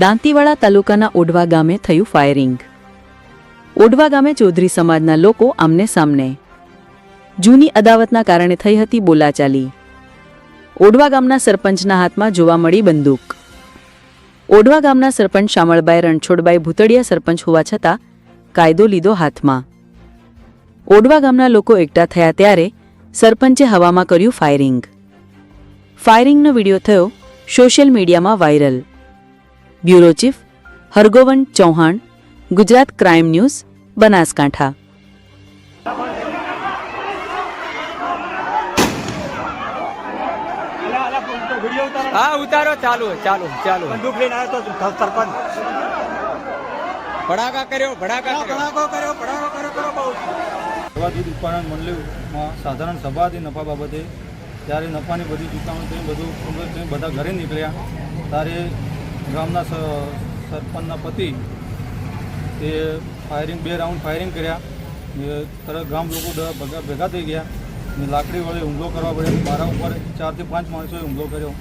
દાંતીવાડા તાલુકાના ઓઢવા ગામે થયું ફાયરિંગ। ઓઢવા ગામે ચૌધરી સમાજના લોકો આમને સામને। જૂની અદાવતના કારણે થઈ હતી બોલાચાલી। ઓઢવા ગામના સરપંચના હાથમાં જોવા મળી બંદૂક। ઓઢવા ગામના સરપંચ શામળબાઈ રણછોડબાઈ ભૂતડિયા સરપંચ હોવા છતાં કાયદો લીધો હાથમાં। ઓઢવા ગામના લોકો એકઠા થયા ત્યારે સરપંચે હવામાં કર્યું ફાયરિંગ। ફાયરિંગનો વિડીયો થયો સોશિયલ મીડિયામાં viral. Bureau chief Hargovan Chauhan, Gujarat crime news, Banaskantha. हाँ उतारो, चालू चालू चालू बंदूक लेने आया तो सरपंच भड़ाका करो भड़ाका करो बहुत નફા દૂધ ઉત્પાદન મંડળીમાં સાધારણ સભા હતી નફા બાબતે। ત્યારે નફાની બધી ચૂકવણી થઈ, બધું બધા ઘરે નીકળ્યા ત્યારે ગામના સરપંચના પતિ એ ફાયરિંગ 2 રાઉન્ડ ફાયરિંગ કર્યા। તરત ગામ લોકો ભેગા થઈ ગયા ને લાકડી વડે હુમલો કરવા પડ્યો। મારા ઉપર 4 થી 5 માણસોએ હુમલો કર્યો।